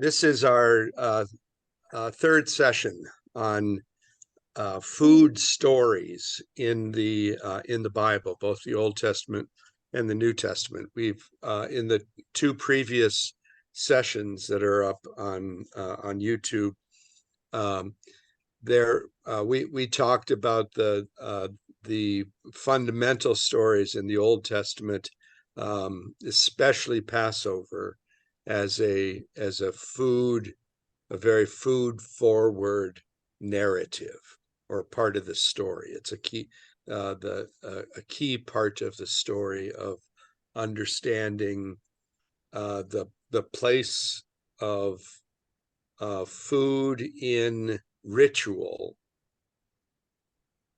This is our third session on food stories in the Bible, both the Old Testament and the New Testament. We've in the two previous sessions that are up on YouTube. We talked about the fundamental stories in the Old Testament, especially Passover, as a very food forward narrative or part of the story. It's a key part of the story of understanding the place of food in ritual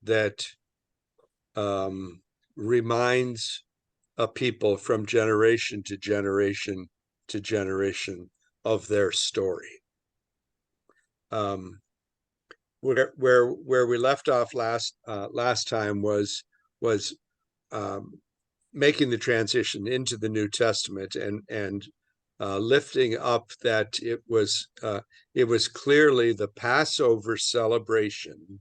that reminds a people from generation to generation to generation of their story. Where we left off last time was making the transition into the New Testament and lifting up that it was clearly the Passover celebration,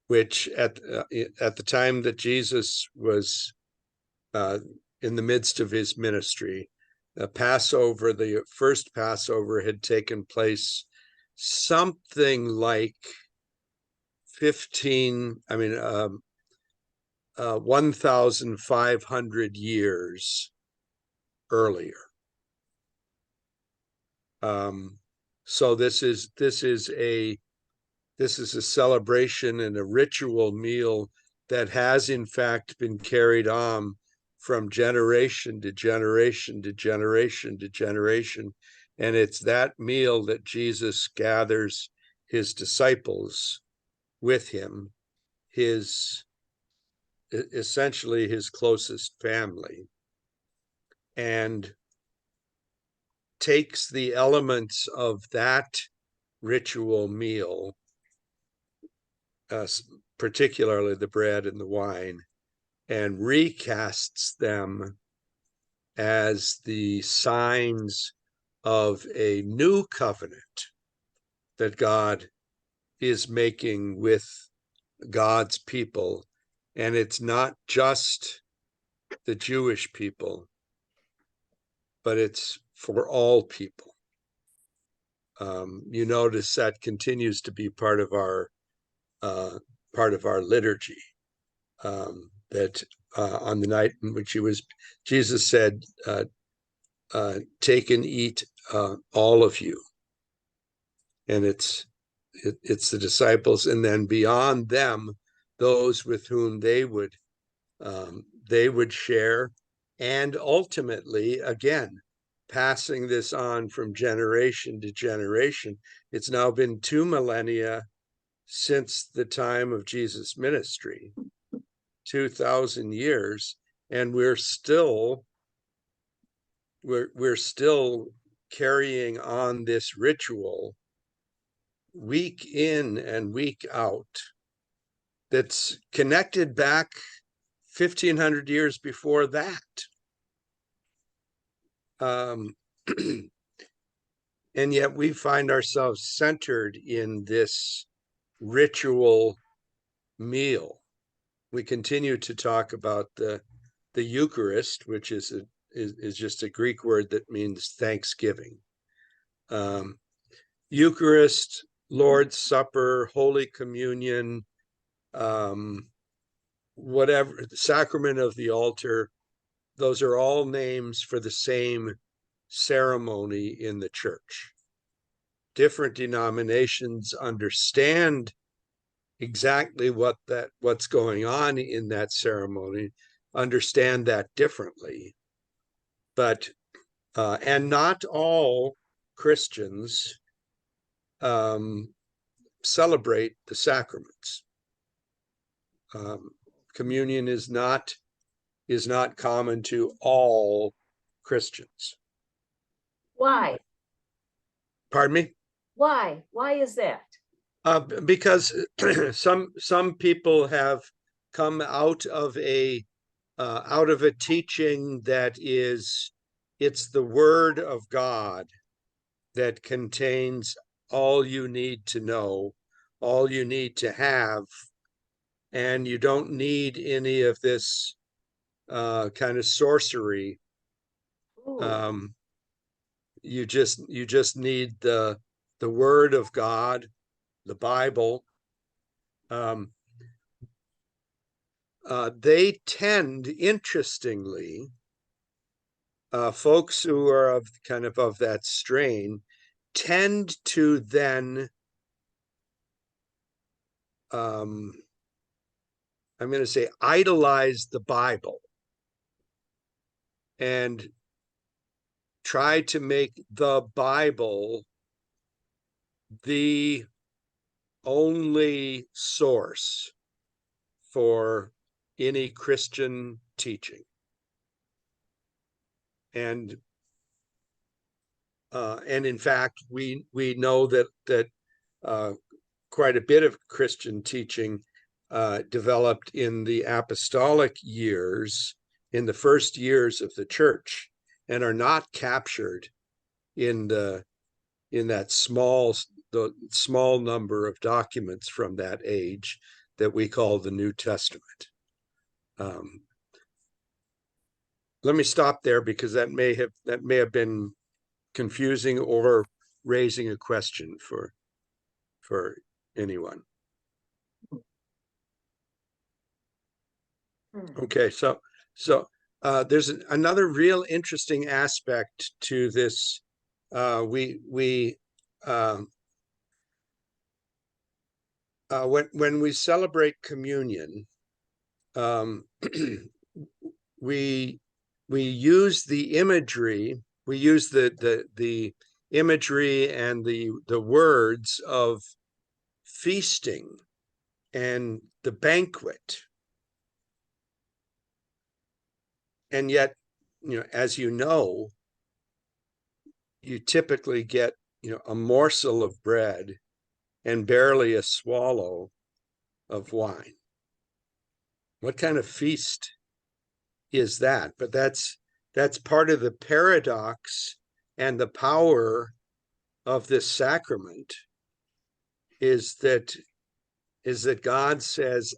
which at the time that Jesus was in the midst of his ministry, the first Passover had taken place something like 1,500 years earlier. So this is a celebration and a ritual meal that has in fact been carried on from generation to generation to generation to generation. And it's that meal that Jesus gathers his disciples with him, essentially his closest family, and takes the elements of that ritual meal, particularly the bread and the wine, and recasts them as the signs of a new covenant that God is making with God's people. And it's not just the Jewish people, but it's for all people. You notice that continues to be part of our liturgy. That on the night in which Jesus said, "Take and eat, all of you," and it's the disciples, and then beyond them, those with whom they would share, and ultimately, again, passing this on from generation to generation. It's now been 2 millennia since the time of Jesus' ministry, 2,000 years, and we're still carrying on this ritual week in and week out that's connected back 1,500 years before that. And yet we find ourselves centered in this ritual meal. We continue to talk about the Eucharist, which is just a Greek word that means thanksgiving. Eucharist, Lord's Supper, Holy Communion, whatever, the sacrament of the altar, those are all names for the same ceremony in the church. Different denominations understand exactly what's going on in that ceremony, understand that differently. But and not all Christians celebrate the sacraments. Communion is not common to all Christians. Why? Pardon me? Why? Why is that? Because some people have come out of a teaching that it's the word of God that contains all you need to know, all you need to have, and you don't need any of this kind of sorcery. Um, you just need the Word of God, the Bible. They tend, interestingly, folks who are of kind of that strain tend to then I'm going to say idolize the Bible and try to make the Bible the only source for any Christian teaching. And in fact, we know that quite a bit of Christian teaching developed in the apostolic years, in the first years of the church, and are not captured in that small number of documents from that age that we call the New Testament. Let me stop there because that may have been confusing or raising a question for anyone. Okay, so there's another real interesting aspect to this. When we celebrate communion, we use the imagery. We use the imagery and the words of feasting and the banquet. And yet, as you know, you typically get, a morsel of bread and barely a swallow of wine. What kind of feast is that? But that's part of the paradox and the power of this sacrament is that God says,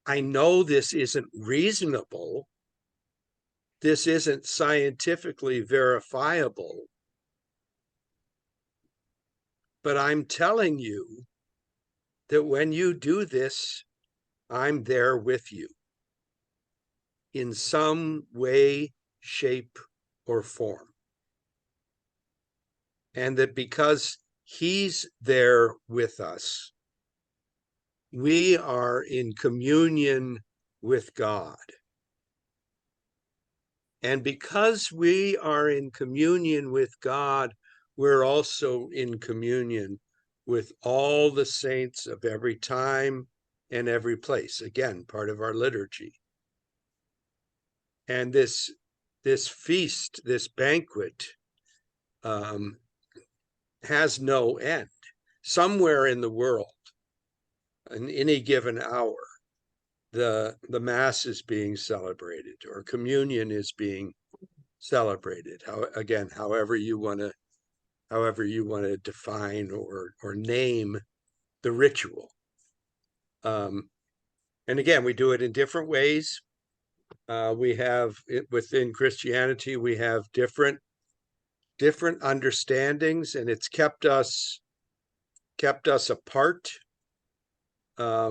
I know this isn't reasonable. This isn't scientifically verifiable. But I'm telling you that when you do this, I'm there with you in some way, shape, or form. And that because he's there with us, we are in communion with God. And because we are in communion with God, we're also in communion with all the saints of every time and every place. Again, part of our liturgy. And this feast, this banquet, has no end. Somewhere in the world, in any given hour, the Mass is being celebrated, or communion is being celebrated. However you want to define or name the ritual. And again, we do it in different ways. We have within Christianity, we have different understandings, and it's kept us apart. I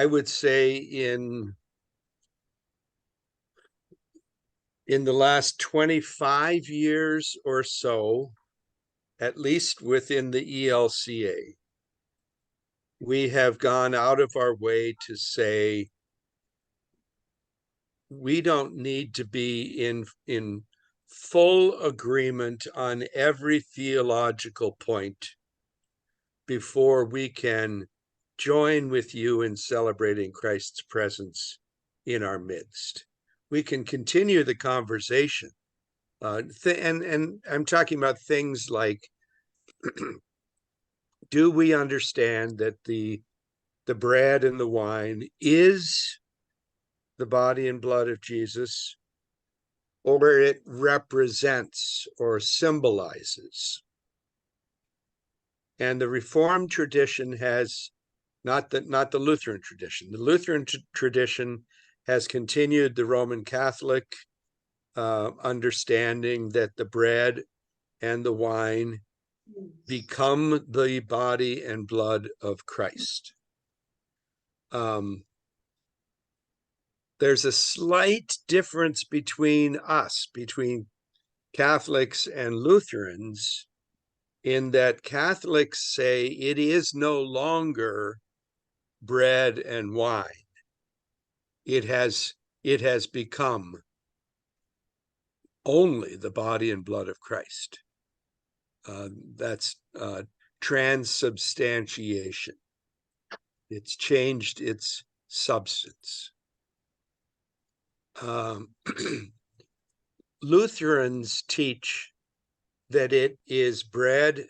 would say in the last 25 years or so, at least within the ELCA, we have gone out of our way to say we don't need to be in full agreement on every theological point before we can join with you in celebrating Christ's presence in our midst. We can continue the conversation. And I'm talking about things like, do we understand that the bread and the wine is the body and blood of Jesus, or it represents or symbolizes. And the Reformed tradition has, not the Lutheran tradition. The Lutheran tradition has continued the Roman Catholic understanding that the bread and the wine become the body and blood of Christ. There's a slight difference between us, between Catholics and Lutherans, in that Catholics say it is no longer bread and wine. It has become only the body and blood of Christ. That's transubstantiation. It's changed its substance. Lutherans teach that it is bread,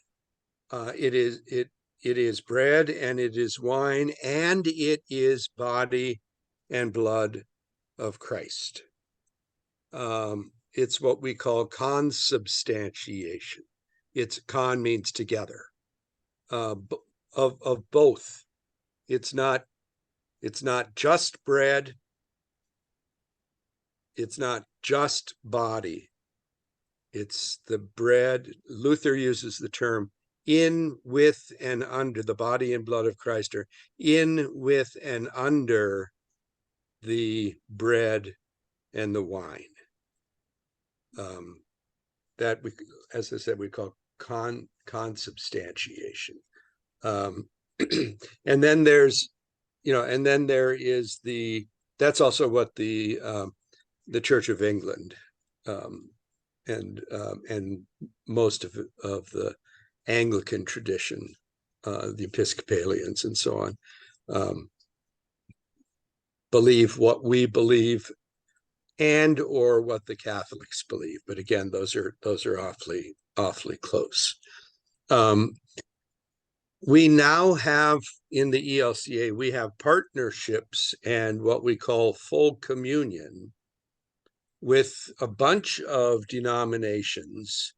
it is bread and it is wine, and it is body and blood of Christ. It's what we call consubstantiation. It's con means together, of both. It's not just bread. It's not just body. It's the bread. Luther uses the term in, with, and under. The body and blood of Christ are in, with, and under the bread and the wine. That we, as I said, we call consubstantiation. And then there's, and then there is that's also what the Church of England and most of the Anglican tradition, the Episcopalians and so on, believe what we believe, and or what the Catholics believe. But again, those are awfully close. We now have in the ELCA, we have partnerships and what we call full communion with a bunch of denominations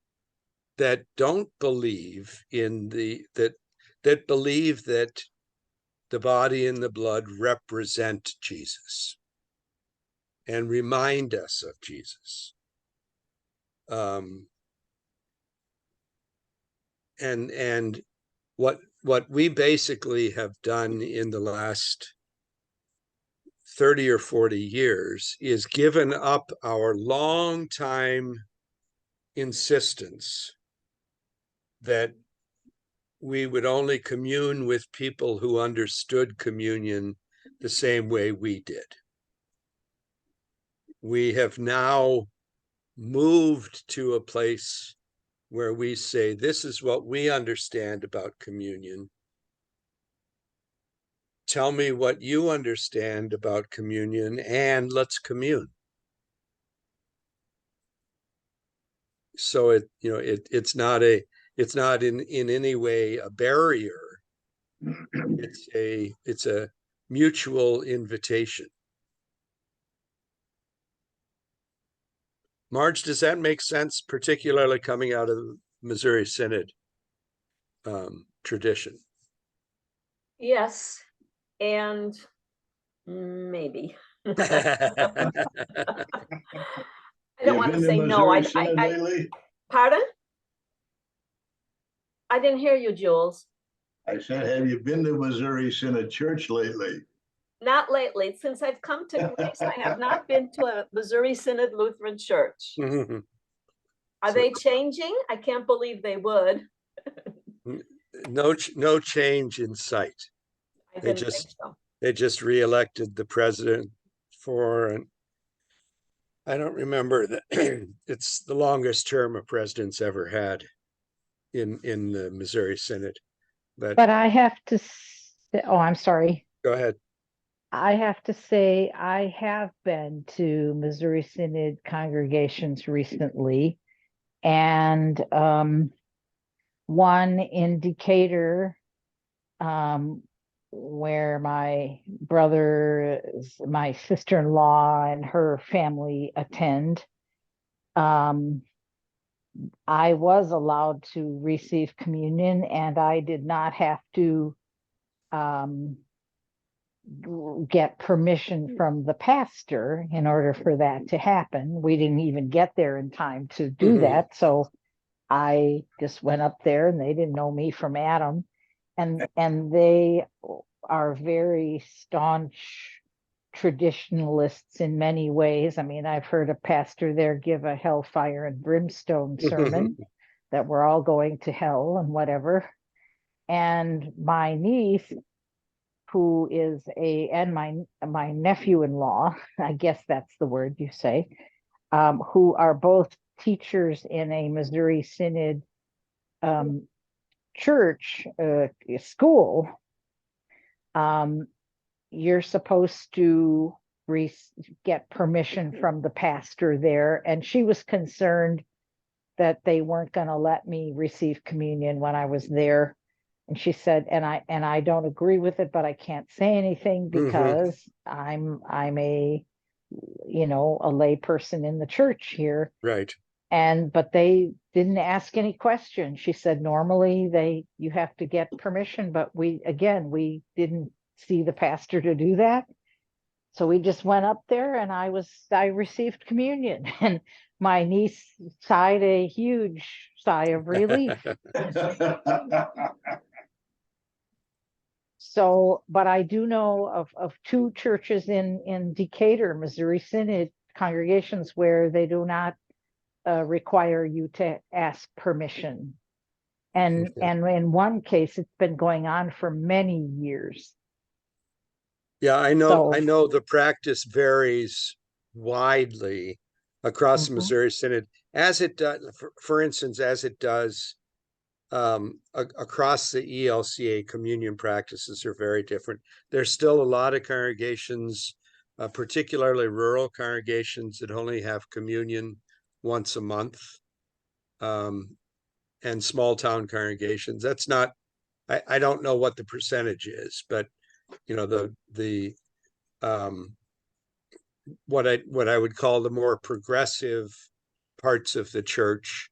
that don't believe in that believe that the body and the blood represent Jesus and remind us of Jesus. And what we basically have done in the last 30 or 40 years is given up our long time insistence that we would only commune with people who understood communion the same way we did. We have now moved to a place where we say, this is what we understand about communion. Tell me what you understand about communion, and let's commune. So it's not in any way a barrier. It's a mutual invitation. Marge, does that make sense, particularly coming out of the Missouri Synod tradition? Yes, and maybe. I don't want to say no. Pardon? I didn't hear you, Jules. I said, have you been to Missouri Synod Church lately? Not lately. Since I've come to Grace, I have not been to a Missouri Synod Lutheran church. Mm-hmm. Are they changing? I can't believe they would. No change in sight. I didn't think so. They just reelected the president and I don't remember that. It's the longest term a president's ever had in the Missouri Synod. But I have to say, I'm sorry. Go ahead. I have to say I have been to Missouri Synod congregations recently, and one in Decatur, where my brother, my sister-in-law and her family attend, um, I was allowed to receive communion, and I did not have to um, get permission from the pastor in order for that to happen. We didn't even get there in time to do that. So I just went up there, and they didn't know me from Adam. And they are very staunch traditionalists in many ways. I mean, I've heard a pastor there give a hellfire and brimstone sermon that we're all going to hell and whatever. And my niece, who is and my nephew-in-law, I guess that's the word you say, who are both teachers in a Missouri Synod church school. You're supposed to get permission from the pastor there, and she was concerned that they weren't going to let me receive communion when I was there. And she said, and I don't agree with it, but I can't say anything because I'm a a lay person in the church here. Right. But they didn't ask any questions. She said normally you have to get permission, but we didn't see the pastor to do that. So we just went up there, and I received communion, and my niece sighed a huge sigh of relief. So, but I do know of two churches in Decatur, Missouri Synod congregations, where they do not require you to ask permission. And in one case, it's been going on for many years. Yeah, I know the practice varies widely across the Missouri Synod, as it does, for instance, as it does across the ELCA. Communion practices are very different. There's still a lot of congregations, particularly rural congregations, that only have communion once a month, and small town congregations. That's not, I don't know what the percentage is, but the what I would call the more progressive parts of the church,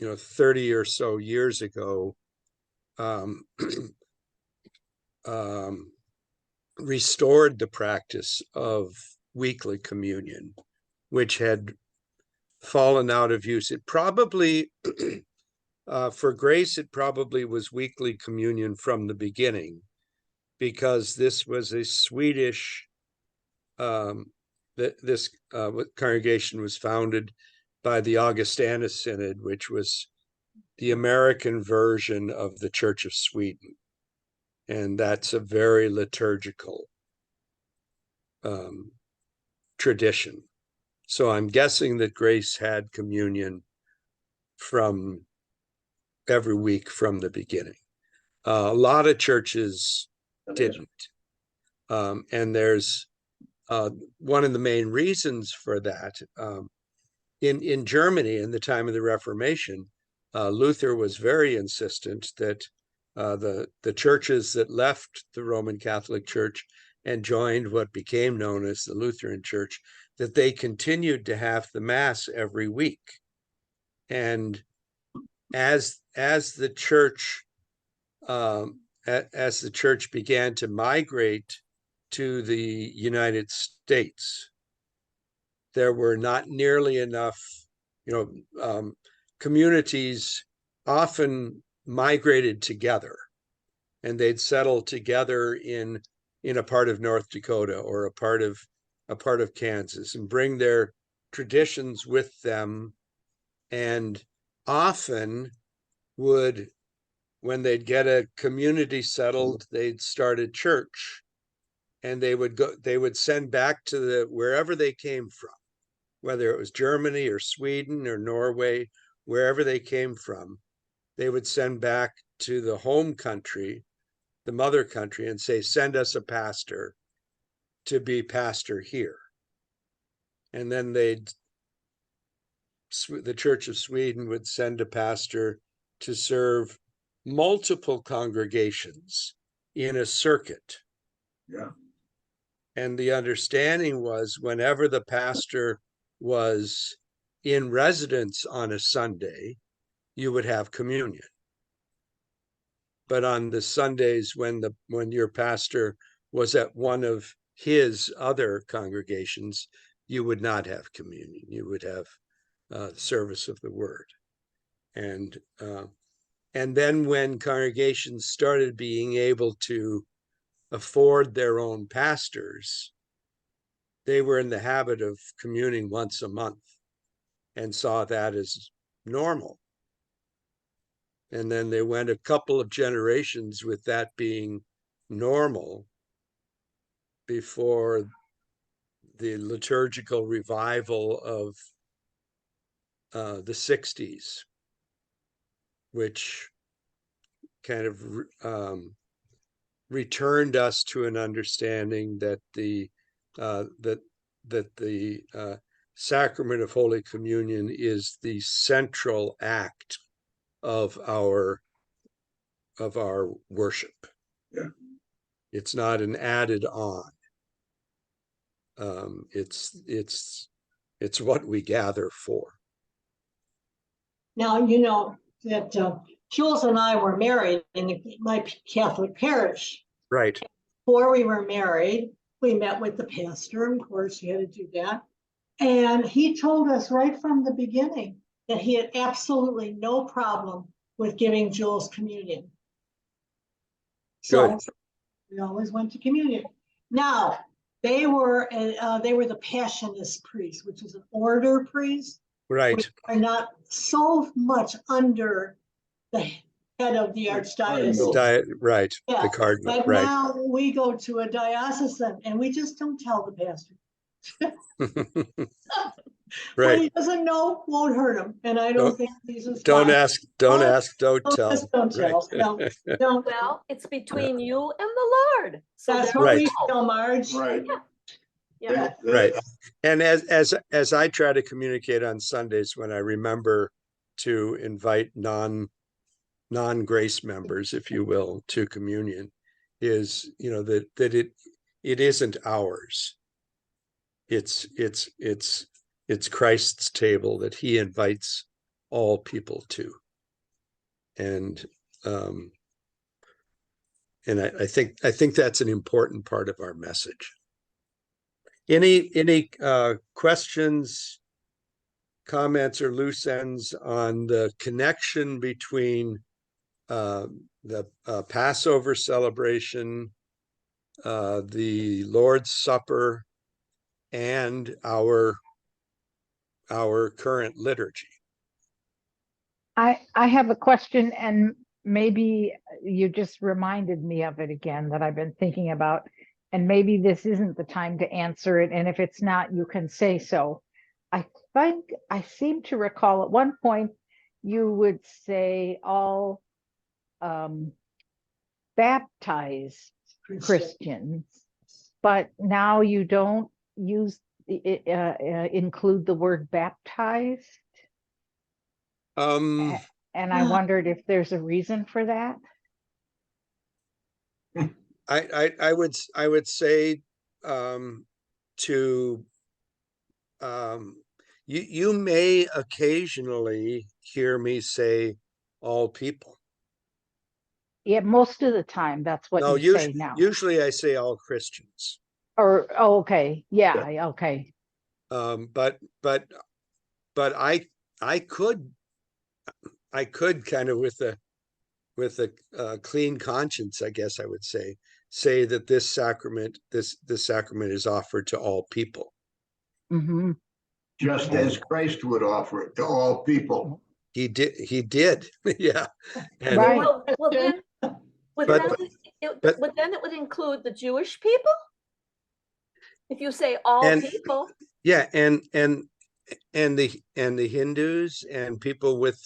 30 or so years ago, restored the practice of weekly communion, which had fallen out of use. It probably, for Grace, it probably was weekly communion from the beginning, because this was a Swedish, this congregation was founded by the Augustana Synod, which was the American version of the Church of Sweden. And that's a very liturgical tradition. So I'm guessing that Grace had communion from every week from the beginning. A lot of churches didn't. And there's one of the main reasons for that. In Germany, in the time of the Reformation, Luther was very insistent that the churches that left the Roman Catholic Church and joined what became known as the Lutheran Church, that they continued to have the Mass every week. And as the church began to migrate to the United States, there were not nearly enough, communities often migrated together, and they'd settle together in a part of North Dakota or a part of Kansas, and bring their traditions with them, and often would, when they'd get a community settled, they'd start a church, and they would send back to wherever they came from, whether it was Germany or Sweden or Norway, wherever they came from, they would send back to the home country, the mother country, and say, send us a pastor to be pastor here. And then the Church of Sweden would send a pastor to serve multiple congregations in a circuit. Yeah. And the understanding was, whenever the pastor was in residence on a Sunday, you would have communion. But on the Sundays when your pastor was at one of his other congregations, you would not have communion. You would have service of the word. And then when congregations started being able to afford their own pastors, they were in the habit of communing once a month and saw that as normal. And then they went a couple of generations with that being normal before the liturgical revival of the 60s, which kind of returned us to an understanding that the sacrament of Holy Communion is the central act of our worship. Yeah. It's not an added on. It's what we gather for. Now, you know that Jules and I were married in my Catholic parish. Right. Before we were married, we met with the pastor. Of course, you had to do that. And he told us right from the beginning that he had absolutely no problem with giving Jules communion. So Good. we always went to communion. Now, they were the Passionist priests, which is an order priest. Right. We are not so much under the head of the archdiocese. Right. Yeah, The cardinal. but Right. now we go to a diocesan and we just don't tell the pastor. What Right. he doesn't know won't hurt him. And I don't think Jesus. Don't ask, don't tell. Just don't tell. Right. No, don't. Well, it's between you and the Lord. So That's there what Right. we feel, Marge. Right. Yeah. Right. And as I try to communicate on Sundays, when I remember to invite non-grace members, if you will, to communion, is, you know, that it isn't ours. It's Christ's table that he invites all people to. And I think that's an important part of our message. Any questions, comments, or loose ends on the connection between the Passover celebration, the Lord's Supper, and our current liturgy? I have a question, and maybe you just reminded me of it again that I've been thinking about, and maybe this isn't the time to answer it, and if it's not, you can say so. I think I seem to recall at one point you would say all baptized Christians, but now you don't include the word baptized. And I wondered if there's a reason for that. I would say you may occasionally hear me say all people. Yeah, most of the time that's what you say now. Usually I say all Christians. Or okay, yeah, okay. But I could kind of with a clean conscience, I guess I would say that this sacrament is offered to all people. Mm-hmm. Just as Christ would offer it to all people. He did. Yeah. And Right. Well, then it would include the Jewish people. If you say all people. Yeah, and the Hindus and people with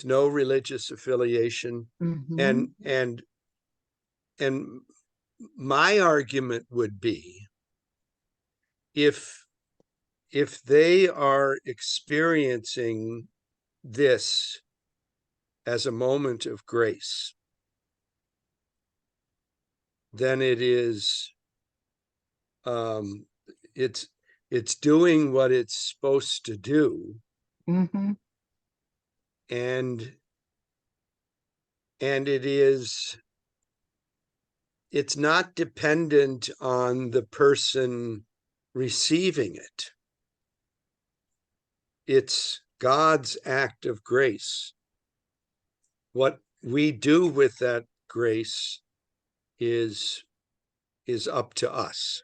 no religious affiliation. Mm-hmm. And my argument would be if they are experiencing this as a moment of grace, then it is it's doing what it's supposed to do, Mm-hmm. and it's not dependent on the person receiving it. It's God's act of grace. What we do with that grace is up to us.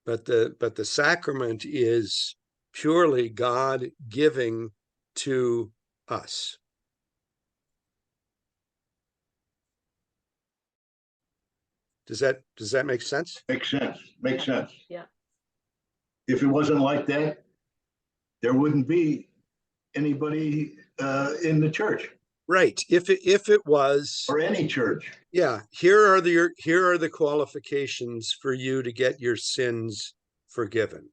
But the sacrament is purely God giving to us. Does that make sense? Makes sense. Makes sense. Yeah. If it wasn't like that, there wouldn't be anybody in the church Right. If it was, or any church. yeah, here are the qualifications for you to get your sins forgiven.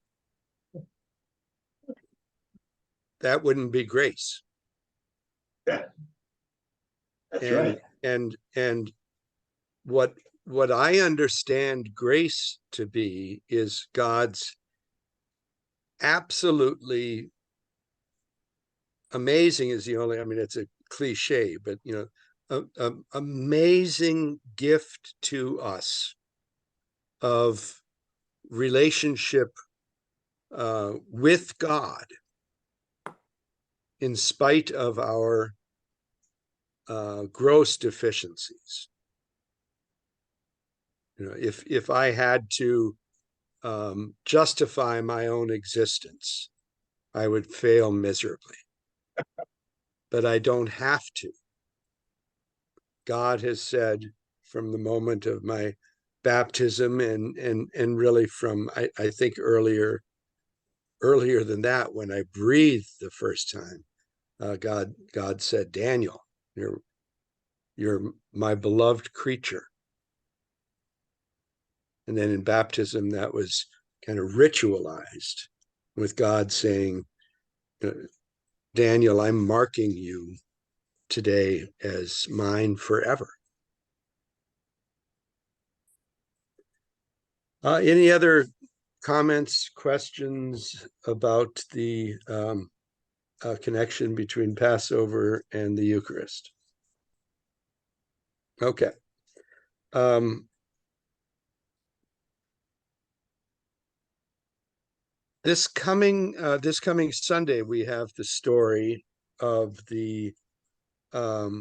That wouldn't be grace. Yeah, that's And right. and what I understand grace to be is God's absolutely amazing is the only, I mean, it's a cliche, but amazing gift to us of relationship with God in spite of our gross deficiencies. If I had to justify my own existence, I would fail miserably. But I don't have to. God has said from the moment of my baptism and really from I think earlier than that, when I breathed the first time, God said, Daniel, you're my beloved creature. And then in baptism, that was kind of ritualized with God saying, Daniel, I'm marking you today as mine forever. Any other comments, questions about the connection between Passover and the Eucharist? Okay. This coming Sunday, we have the story of the I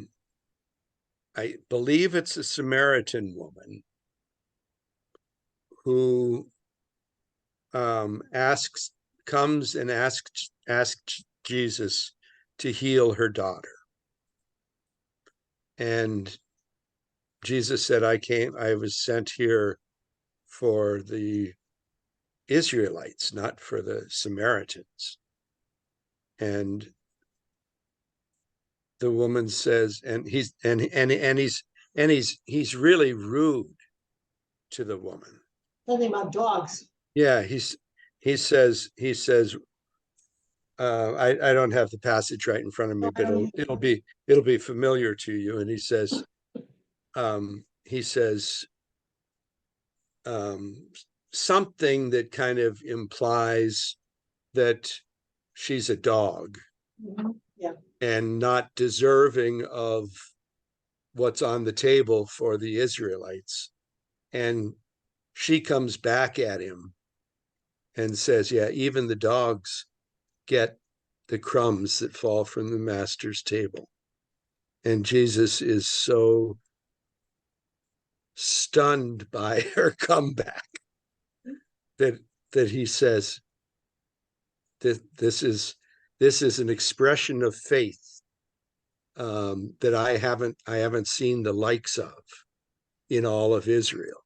believe it's a Samaritan woman who comes and asks Jesus to heal her daughter. And Jesus said, I was sent here for the Israelites, not for the Samaritans. And the woman says, and he's really rude to the woman. Something about dogs. Yeah, he says, I don't have the passage right in front of me, but it'll be familiar to you. And he says, something that kind of implies that she's a dog. Mm-hmm. Yeah. And not deserving of what's on the table for the Israelites. And she comes back at him and says, yeah, even the dogs get the crumbs that fall from the master's table. And Jesus is so stunned by her comeback that he says that this is an expression of faith that I haven't seen the likes of in all of Israel.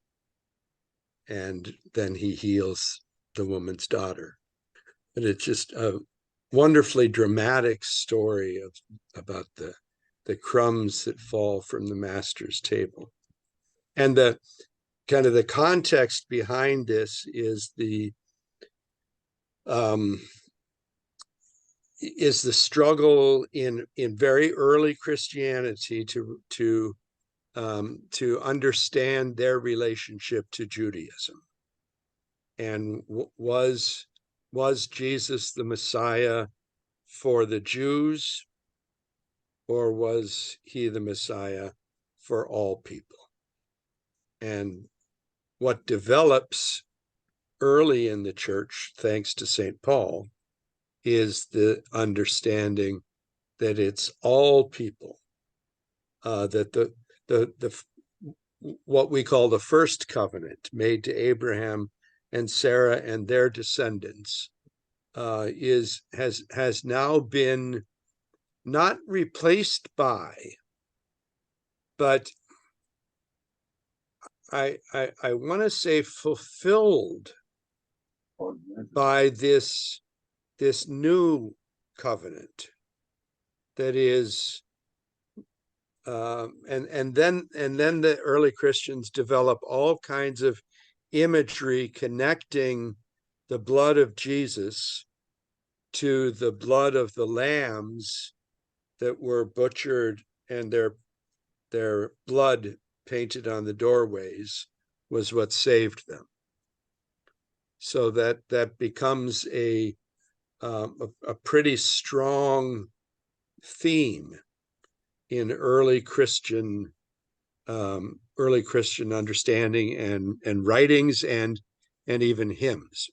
And then he heals the woman's daughter. And it's just a wonderfully dramatic story about the crumbs that fall from the master's table. And the kind of the context behind this is the struggle in very early Christianity to understand their relationship to Judaism. And was Jesus the Messiah for the Jews, or was he the Messiah for all people? And what develops early in the church, thanks to St. Paul, is the understanding that it's all people, that the what we call the first covenant made to Abraham and Sarah and their descendants has now been not replaced by, but I want to say fulfilled by this new covenant that is, and then the early Christians develop all kinds of imagery connecting the blood of Jesus to the blood of the lambs that were butchered, and their blood painted on the doorways was what saved them. So that becomes a pretty strong theme in early Christian understanding and writings and even hymns.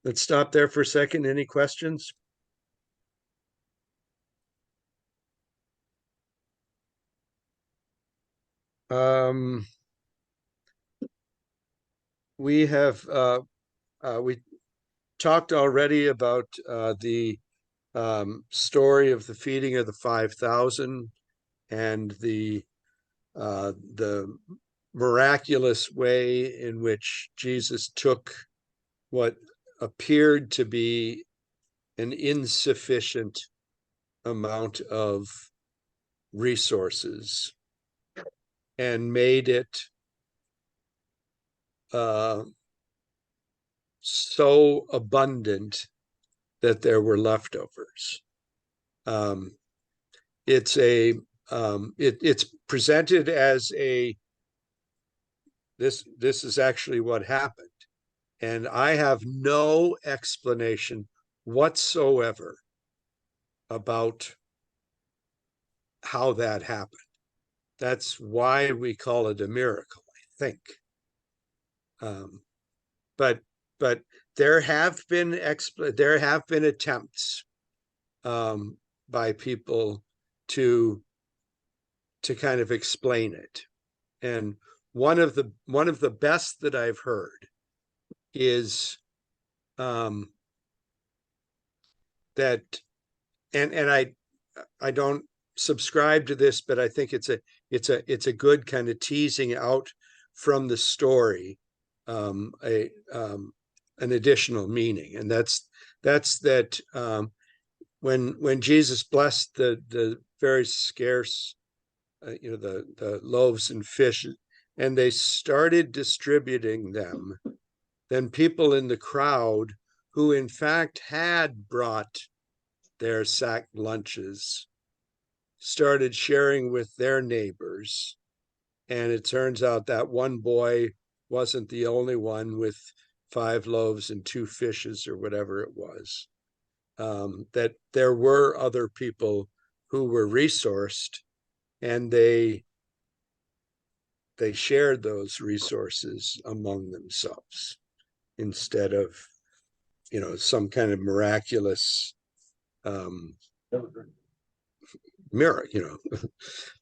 Let's stop there for a second. Any questions? We have we talked already about the story of the feeding of the 5,000 and the miraculous way in which Jesus took what appeared to be an insufficient amount of resources and made it so abundant that there were leftovers. It's presented as this is actually what happened, and I have no explanation whatsoever about how that happened. That's why we call it a miracle, I think. But there have been attempts by people to kind of explain it, and one of the best that I've heard is that, and I don't subscribe to this, but I think it's a good kind of teasing out from the story an additional meaning, and that's that when Jesus blessed the very scarce the loaves and fish, and they started distributing them, then people in the crowd who in fact had brought their sacked lunches started sharing with their neighbors. And it turns out that one boy wasn't the only one with 5 loaves and 2 fishes or whatever it was, that there were other people who were resourced, and they shared those resources among themselves instead of some kind of miraculous miracle.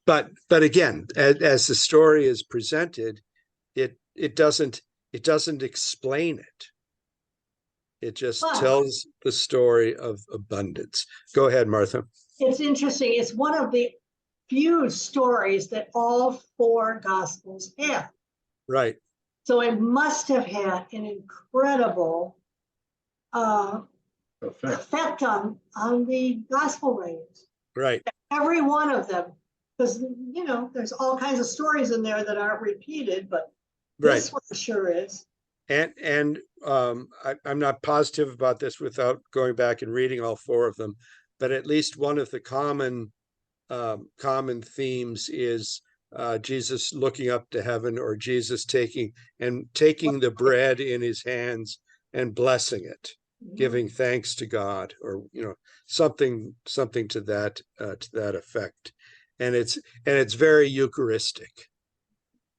But again, as the story is presented, it doesn't explain it. It just tells the story of abundance. Go ahead, Martha. It's interesting. It's one of the few stories that all 4 Gospels have. Right. So it must have had an incredible effect on the Gospel writers. Right. Every one of them, because there's all kinds of stories in there that aren't repeated, but this one sure is. And I'm not positive about this without going back and reading all 4 of them, but at least one of the common themes is Jesus looking up to heaven, or Jesus taking the bread in his hands and blessing it, giving thanks to God, or something to that effect. And it's very Eucharistic,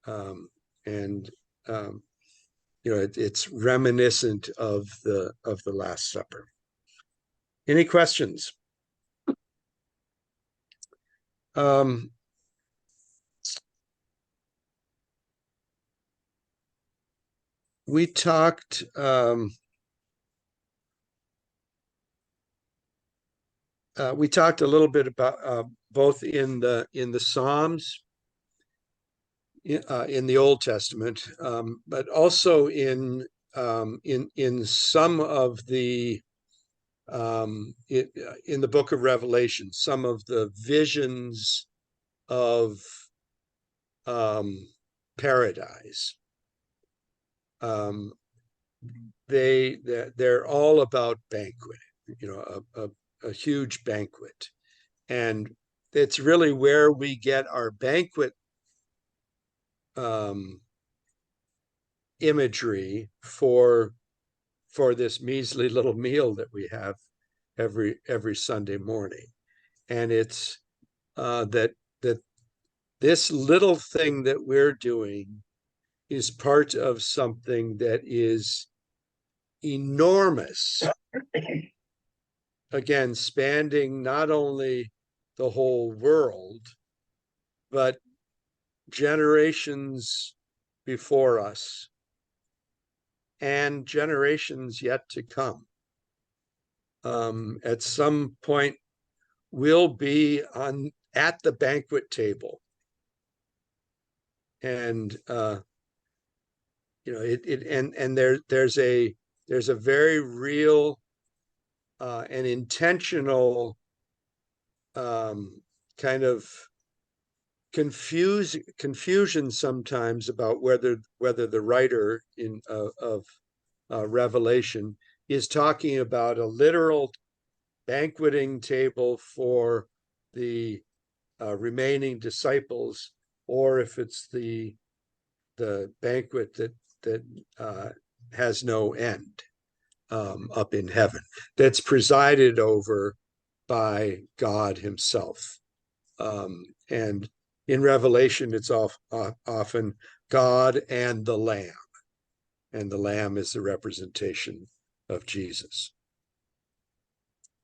and it's reminiscent of the Last Supper. Any questions? We talked a little bit about both in the Psalms, in the Old Testament, but also in some of the in the book of Revelation, some of the visions of paradise. They're all about banquet, a huge banquet, and it's really where we get our banquet imagery for this measly little meal that we have every Sunday morning. And it's that this little thing that we're doing is part of something that is enormous, again, spanning not only the whole world, but generations before us and generations yet to come. At some point, we'll be at the banquet table, and there's a very real and intentional kind of confusion sometimes about whether the writer of Revelation is talking about a literal banqueting table for the remaining disciples, or if it's the banquet that has no end up in heaven, that's presided over by God himself. And in Revelation, it's often God and the Lamb is the representation of Jesus.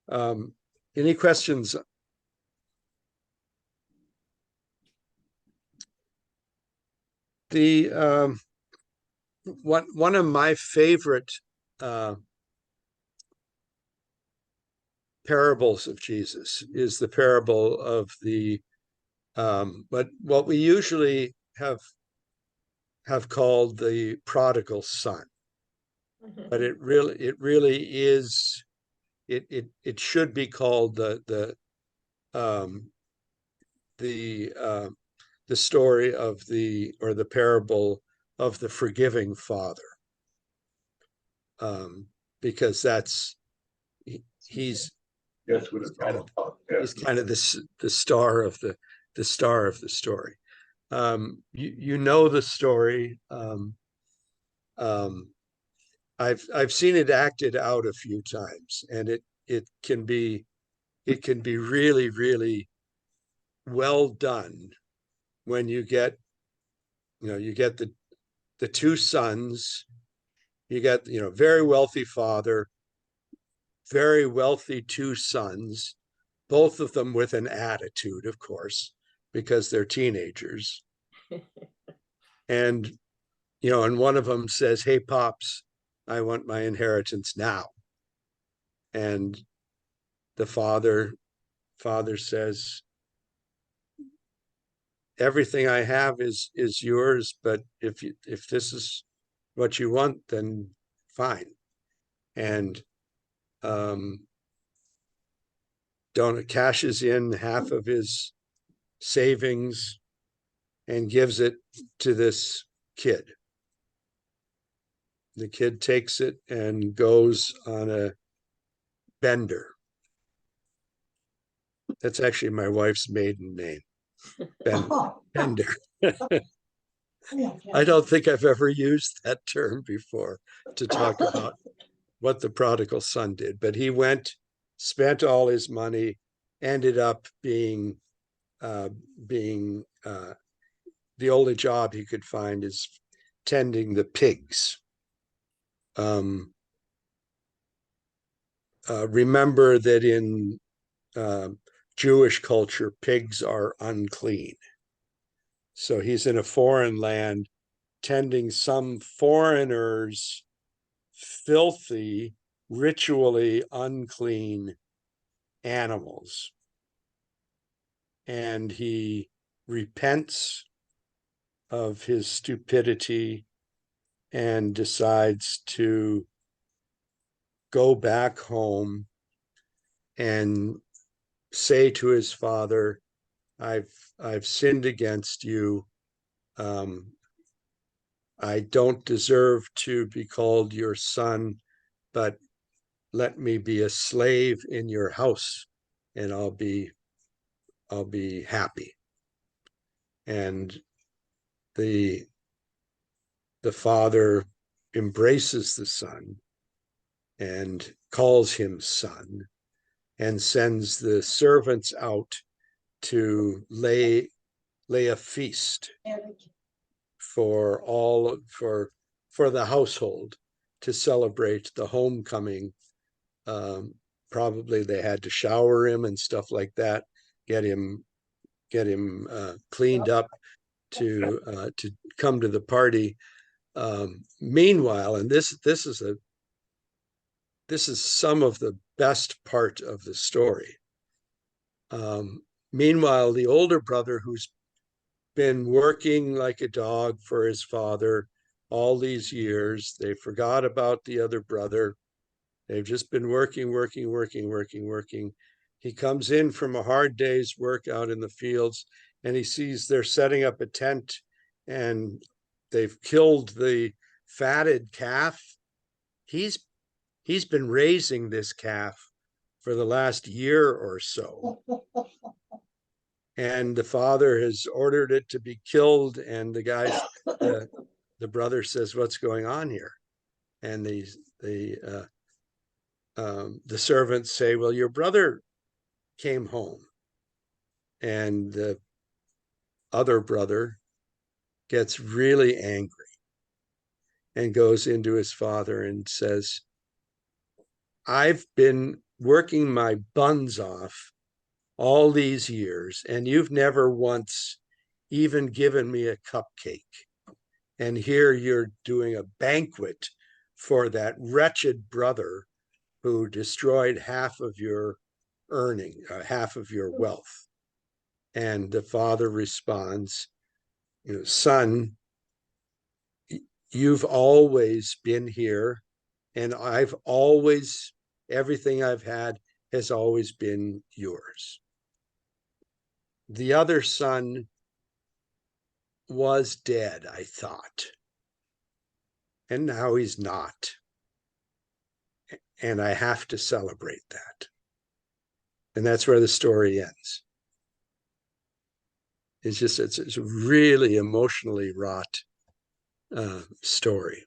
Any questions? The one of my favorite parables of Jesus is the parable of the what we usually have called the prodigal son. But it really is, it should be called the story of the parable of the forgiving father, because he's what it's all about. Yeah. He's kind of the star of the story. You know the story. I've seen it acted out a few times, and it can be really, really well done when you get the two sons. You get very wealthy father, very wealthy two sons, both of them with an attitude, of course, because they're teenagers. And and one of them says, "Hey, Pops, I want my inheritance now." And the father says, "Everything I have is yours, but if this is what you want, then fine." And cashes in half of his savings and gives it to this kid. The kid takes it and goes on a bender. That's actually my wife's maiden name. Bender. Yeah, I don't think I've ever used that term before to talk about what the prodigal son did, but he went, spent all his money, ended up being the only job he could find is tending the pigs. Remember that in Jewish culture, pigs are unclean. So he's in a foreign land tending some foreigner's filthy, ritually unclean animals. And he repents of his stupidity and decides to go back home and say to his father, I've sinned against you. I don't deserve to be called your son, but let me be a slave in your house and I'll be happy. And the father embraces the son and calls him son and sends the servants out to lay a feast for the household to celebrate the homecoming. Probably they had to shower him and stuff like that, get him cleaned up to come to the party. Meanwhile, and this is some of the best part of the story. Meanwhile, the older brother, who's been working like a dog for his father all these years, they forgot about the other brother. They've just been working. He comes in from a hard day's work out in the fields and he sees they're setting up a tent and they've killed the fatted calf. He's been raising this calf for the last year or so. And the father has ordered it to be killed. And the guy, the brother says, what's going on here? And the servants say, well, your brother came home. And the other brother gets really angry and goes into his father and says, I've been working my buns off all these years, and you've never once even given me a cupcake. And here you're doing a banquet for that wretched brother who destroyed half of your earning, half of your wealth. And the father responds, son, you've always been here, and everything I've had has always been yours. The other son was dead, I thought, and now he's not. And I have to celebrate that. And that's where the story ends. It's a really emotionally wrought story.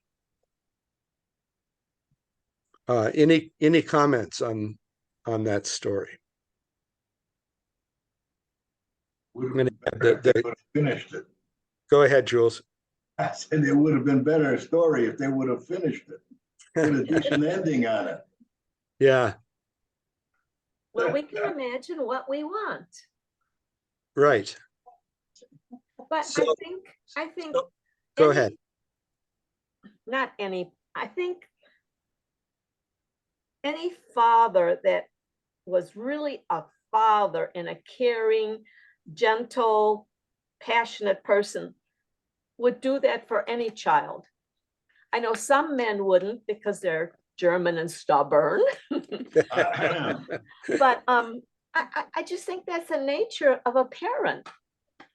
Any comments on that story? Finished it. Go ahead, Jules. I said it would have been better a story if they would have finished it. Put a decent ending on it. Yeah. Well, we can imagine what we want. Right. But So, I think go ahead. I think any father that was really a father and a caring, gentle, passionate person would do that for any child. I know some men wouldn't because they're German and stubborn. But I just think that's the nature of a parent.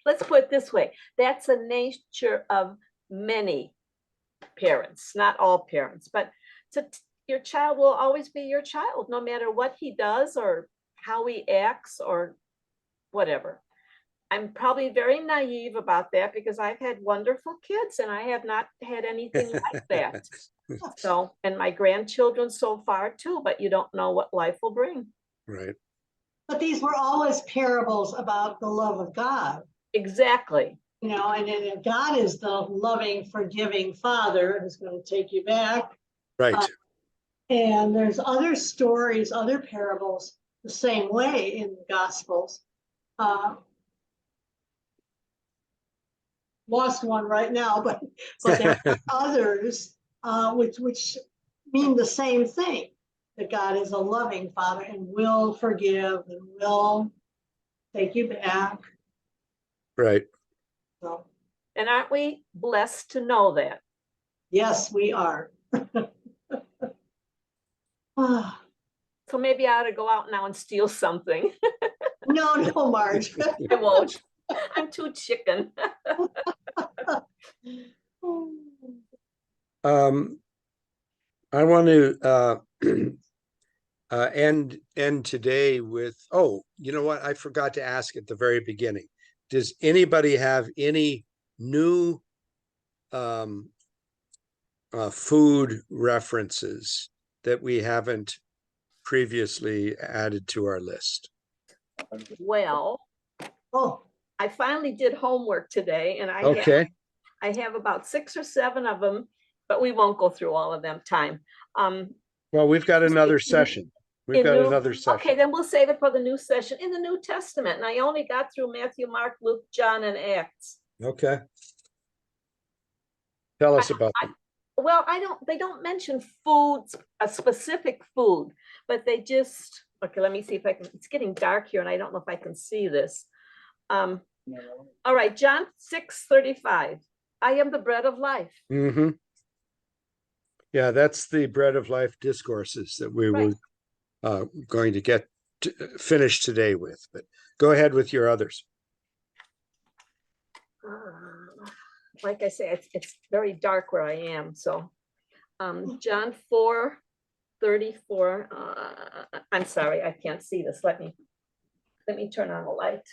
Let's put it this way. That's the nature of many parents, not all parents, but your child will always be your child, no matter what he does or how he acts or whatever. I'm probably very naive about that because I've had wonderful kids and I have not had anything like that. So, and my grandchildren so far too, but you don't know what life will bring. Right. But these were always parables about the love of God. Exactly. You know, and then God is the loving, forgiving Father who's going to take you back. Right. And there's other stories, other parables the same way in the Gospels. Lost one right now, but there are others which mean the same thing, that God is a loving Father and will forgive and will take you back. Right. So, And aren't we blessed to know that? yes, we are. So maybe I ought to go out now and steal something. No, Marge. I won't. I'm too chicken. I want to end today with, oh, you know what? I forgot to ask at the very beginning. Does anybody have any new food references that we haven't previously added to our list? Well, I finally did homework today and I have about 6 or 7 of them, but we won't go through all of them time. Well, we've got another session. Okay, then we'll save it for the new session in the New Testament. And I only got through Matthew, Mark, Luke, John, and Acts. Okay. Tell us about them. Well, they don't mention foods, a specific food, but they just, okay, let me see if I can, it's getting dark here and I don't know if I can see this. All right, John 6:35. I am the bread of life. Mm-hmm. Yeah, that's the bread of life discourses that we were going to get finish today with, but go ahead with your others. Like I say, it's very dark where I am. So John 4:34. I'm sorry, I can't see this. Let me turn on the light.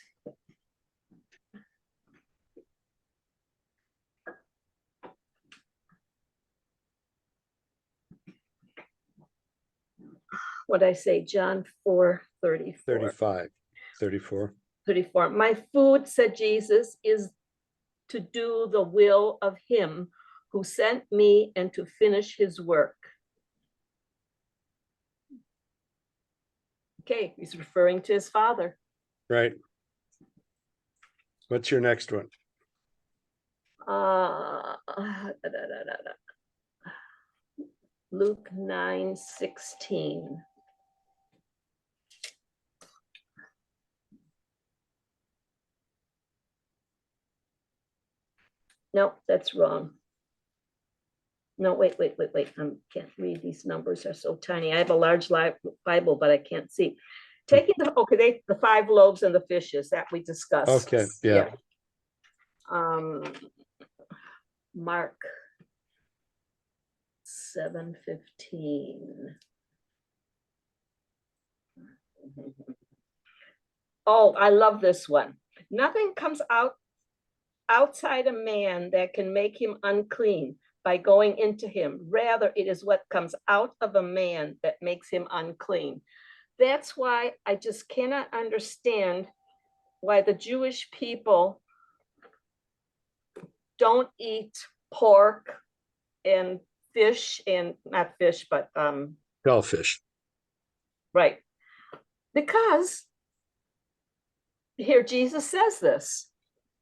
What I say, John 4:34. 34. My food, said Jesus, is to do the will of him who sent me and to finish his work. Okay, he's referring to his Father. Right. What's your next one? Luke 9:16. No, that's wrong. No, wait. I can't read. These numbers are so tiny. I have a large Bible, but I can't see. Taking the 5 loaves and the fishes that we discussed. Okay, yeah. Mark 7:15. Oh, I love this one. Nothing comes outside a man that can make him unclean by going into him. Rather, it is what comes out of a man that makes him unclean. That's why I just cannot understand why the Jewish people don't eat pork and fish, and not fish, but shellfish. Right. Because here Jesus says this,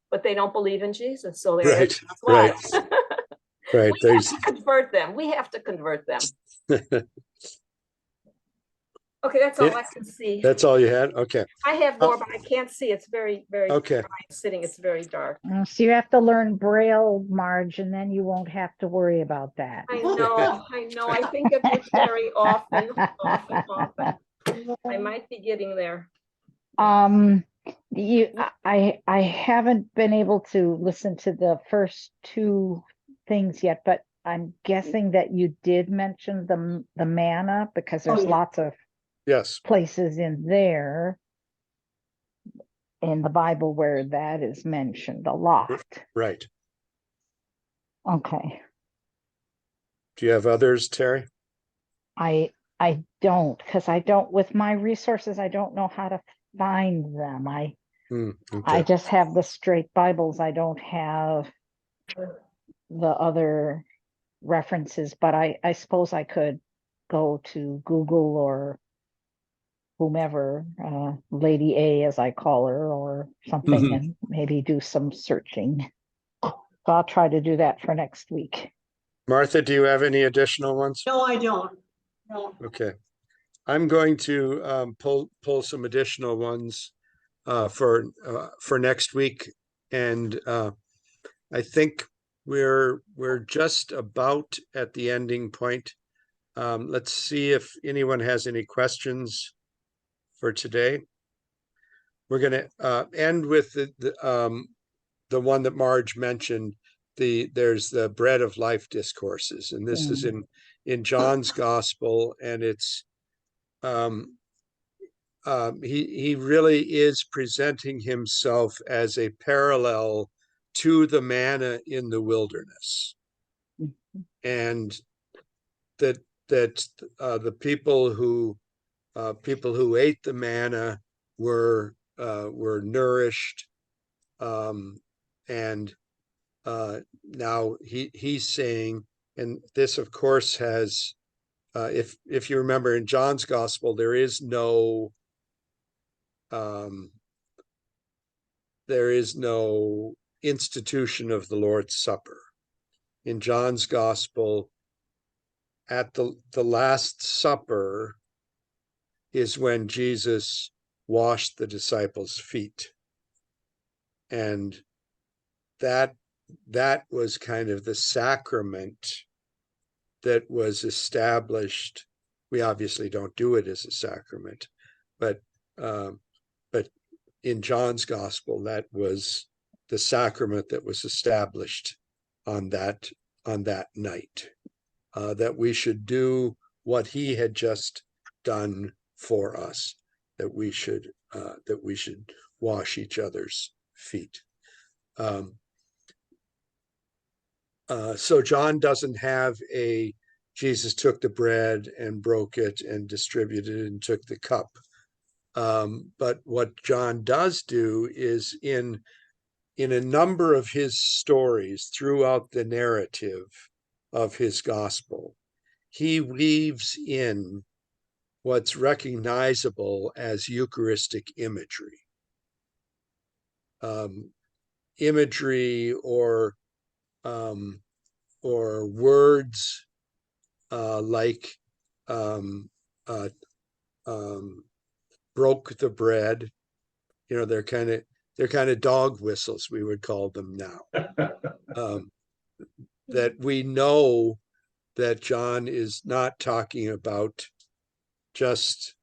but they don't believe in Jesus. So they're right. Right. We have to convert them. Okay, that's all I can see. That's all you had? Okay. I have more, but I can't see. It's very, very okay. Sitting. It's very dark. So you have to learn Braille, Marge, and then you won't have to worry about that. I know. I think of you very often. I might be getting there. I haven't been able to listen to the first 2 things yet, but I'm guessing that you did mention the manna, because there's lots of places in there. in the Bible where that is mentioned a lot. Right. Okay. Do you have others, Terry? I don't, because I don't, with my resources, I don't know how to find them. I Okay. just have the straight Bibles. I don't have the other references, but I suppose I could go to Google or whomever, Lady A, as I call her, or something, and maybe do some searching. So I'll try to do that for next week. Martha, do you have any additional ones? No, I don't. No. Okay. I'm going to pull some additional ones for next week, and I think we're just about at the ending point. Let's see if anyone has any questions for today. We're going to end with the one that Marge mentioned. There's the bread of life discourses, and this is in John's gospel, and it's he really is presenting himself as a parallel to the manna in the wilderness, and that the people who ate the manna were nourished, and now he's saying, and this of course has, if you remember in John's gospel, there is no institution of the Lord's Supper. In John's gospel, at the Last Supper is when Jesus washed the disciples' feet. And that was kind of the sacrament that was established. We obviously don't do it as a sacrament, but in John's gospel, that was the sacrament that was established on that night, that we should do what he had just done for us, that we should wash each other's feet. So John doesn't have a Jesus took the bread and broke it and distributed it and took the cup. But what John does do is in a number of his stories throughout the narrative of his gospel, he weaves in what's recognizable as Eucharistic imagery. Imagery or words like broke the bread. They're kind of dog whistles, we would call them now. That we know that John is not talking about just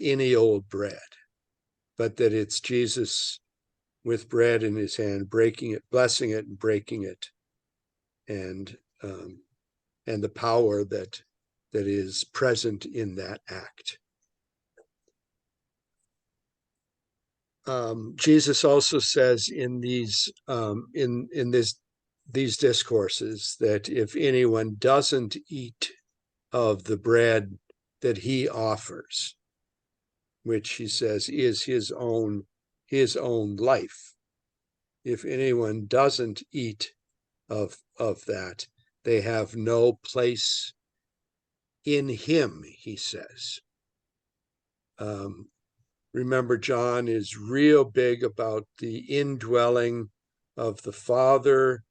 any old bread, but that it's Jesus with bread in his hand, breaking it, blessing it, and breaking it, and the power that is present in that act. Jesus also says in these these discourses that if anyone doesn't eat of the bread that he offers, which he says is his own life, if anyone doesn't eat of that, they have no place in him, he says. Remember, John is real big about the indwelling of the Father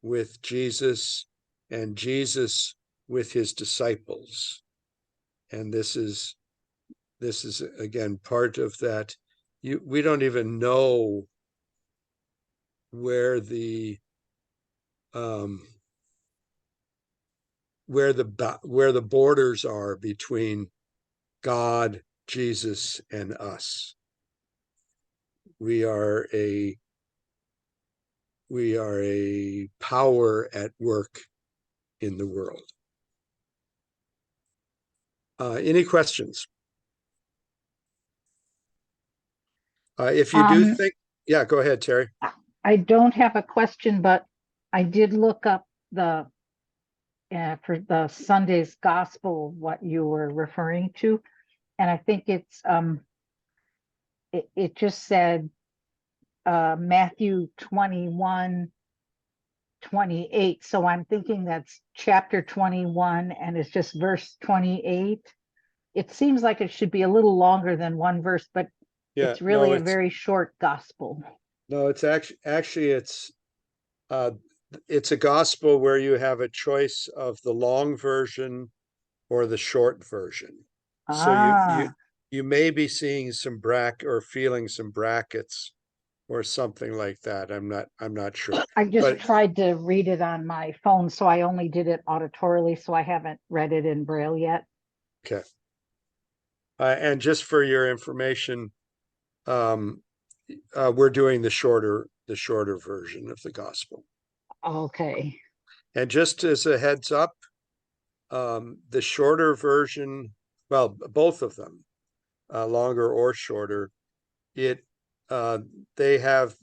with Jesus and Jesus with his disciples. And this is again part of that. We don't even know where the borders are between God, Jesus, and us. We are a power at work in the world. Any questions? If you do Um, think, yeah, go ahead, Terry. I don't have a question, but I did look up the for the Sunday's gospel, what you were referring to, and I think it's it just said Matthew 21:28. So I'm thinking that's chapter 21 and it's just verse 28. It seems like it should be a little longer than one verse, but Yeah, it's really a very short gospel. no, it's uh, it's a gospel where you have a choice of the long version or the short version. So Ah, you may be seeing some or feeling some brackets or something like that. I'm not sure. I just But tried to read it on my phone, so I only did it auditorily, so I haven't read it in Braille yet. okay. And just for your information, um, we're doing the shorter version of the gospel. Okay. And just as a heads up, the shorter version, well, both of them, longer or shorter, it they have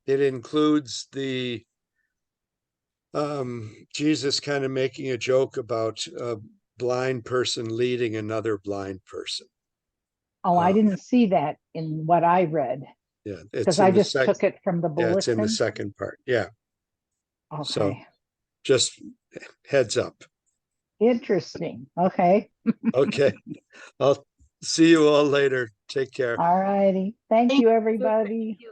it includes the Jesus kind of making a joke about a blind person leading another blind person. Oh, I didn't see that in what I read Yeah, because it's I in the just took it from the yeah, it's in the bulletin. second part. Yeah. So Okay. just heads up. Interesting. Okay. Okay. I'll see you all later. Take care. All righty. Thank Thank you, you. everybody.